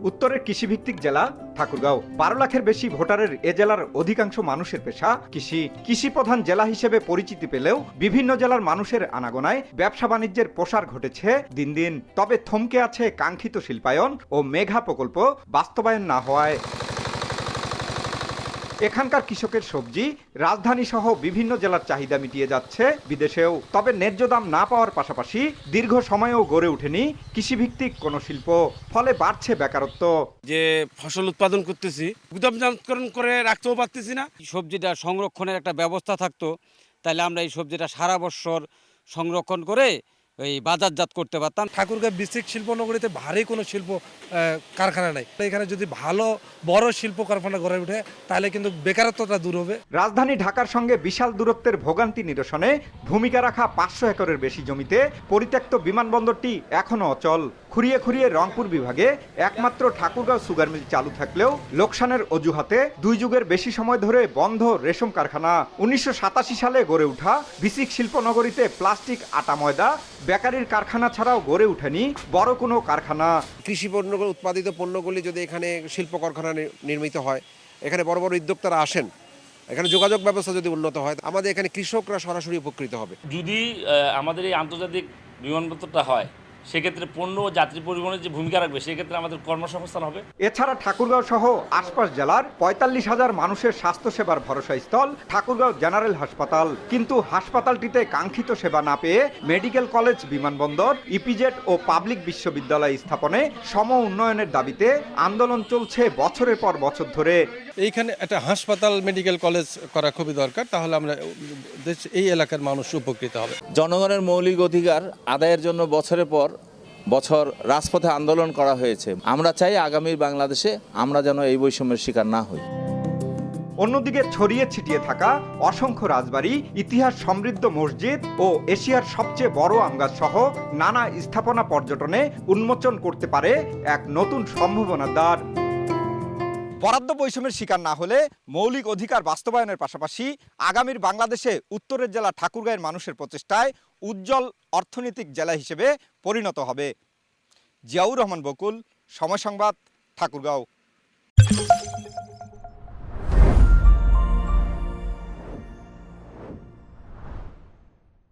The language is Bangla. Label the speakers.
Speaker 1: উত্তরের কৃষিভিত্তিক জেলা ঠাকুরগাঁও। 12 লাখের বেশি ভোটারের এ জেলার অধিকাংশ মানুষের পেশা কৃষি। কৃষিপ্রধান জেলা হিসেবে পরিচিতি পেলেও বিভিন্ন জেলার মানুষের আনাগোনায় ব্যবসা বাণিজ্যের প্রসার ঘটেছে দিন দিন। তবে থমকে আছে কাঙ্ক্ষিত শিল্পায়ন ও মেঘা প্রকল্প বাস্তবায়ন না হওয়ায়। এখানকার কৃষকের সবজি রাজধানী সহ বিভিন্ন জেলার চাহিদা মিটিয়ে যাচ্ছে বিদেশেও। তবে ন্যায্য দাম না পাওয়ার পাশাপাশি দীর্ঘ সময়েও গড়ে ওঠেনি কৃষিভিত্তিক কোনো শিল্প, ফলে বাড়ছে বেকারত্ব।
Speaker 2: যে ফসল উৎপাদন করতেছি গুদামজাতকরণ করে রাখতেও পারতেছি না।
Speaker 3: সবজিটা সংরক্ষণের একটা ব্যবস্থা থাকতো, তাহলে আমরা এই সবজিটা সারা বছর সংরক্ষণ করে এই বাজারজাত করতে পারতাম।
Speaker 4: ঠাকুরগাঁও বিসিক শিল্পনগরীতে ভারী কোনো শিল্প কারখানা নাই। এখানে যদি ভালো বড় শিল্প কারখানা গড়ে ওঠে তাহলে কিন্তু বেকারত্বটা দূর হবে।
Speaker 1: রাজধানী ঢাকার সঙ্গে বিশাল দূরত্বের ভোগান্তি নিরসনে ভূমিকা রাখা 500 একরের বেশি জমিতে পরিত্যক্ত বিমানবন্দরটি এখনও অচল। খুঁড়িয়ে খুঁড়িয়ে রংপুর বিভাগে একমাত্র ঠাকুরগাঁও সুগার মিল চালু থাকলেও লোকসানের অজুহাতে 2 যুগের বেশি সময় ধরে বন্ধ রেশম কারখানা। 1987 সালে গড়ে ওঠা বিসিক শিল্পনগরীতে প্লাস্টিক, আটা, ময়দা, বেকারির কারখানা ছাড়াও গড়ে ওঠেনি বড় কোনো কারখানা।
Speaker 5: কৃষি পণ্য উৎপাদিত পণ্যগুলি যদি এখানে শিল্প কারখানা নির্মিত হয়, এখানে বড় বড় উদ্যোক্তারা আসেন, এখানে যোগাযোগ ব্যবস্থা যদি উন্নত হয়, আমাদের এখানে কৃষকরা সরাসরি উপকৃত হবে।
Speaker 6: যদি আমাদের এই আন্তর্জাতিক বিমানবন্দরটা হয়, সেক্ষেত্রে পণ্য ও যাত্রী পরিবহনের যে ভূমিকা রাখবে, সেক্ষেত্রে আমাদের কর্মসংস্থান হবে।
Speaker 1: এছাড়া ঠাকুরগাঁও সহ আশপাশ জেলার 45,000 মানুষের স্বাস্থ্যসেবার ভরসাস্থল ঠাকুরগাঁও জেনারেল হাসপাতাল। কিন্তু হাসপাতালটিতে কাঙ্ক্ষিত সেবা না পেয়ে মেডিকেল কলেজ, বিমানবন্দর, ইপিজেড ও পাবলিক বিশ্ববিদ্যালয় স্থাপনে সম উন্নয়নের দাবিতে আন্দোলন চলছে বছরের পর বছর ধরে।
Speaker 4: এইখানে একটা হাসপাতাল, মেডিকেল কলেজ করা খুবই দরকার, তাহলে আমরা এই এলাকার মানুষ উপকৃত হবে।
Speaker 7: জনগণের মৌলিক অধিকার আদায়ের জন্য বছরের পর বছর রাজপথে আন্দোলন করা হয়েছে। আমরা চাই আগামী বাংলাদেশে আমরা যেন এই বৈষম্যের শিকার না হই।
Speaker 1: অন্যদিকে ছড়িয়ে ছিটিয়ে থাকা অসংখ্য রাজবাড়ি, ইতিহাস সমৃদ্ধ মসজিদ ও এশিয়ার সবচেয়ে বড় আমগাছ সহ নানা স্থাপনা পর্যটনে উন্মোচন করতে পারে এক নতুন সম্ভাবনার দ্বার। বরাদ্দ বৈষম্যের শিকার না হলে মৌলিক অধিকার বাস্তবায়নের পাশাপাশি আগামীর বাংলাদেশে উত্তরের জেলা ঠাকুরগাঁয়ের মানুষের প্রচেষ্টায় উজ্জ্বল অর্থনৈতিক জেলা হিসেবে পরিণত হবে। জিয়াউর রহমান বকুল, সময় সংবাদ, ঠাকুরগাঁও।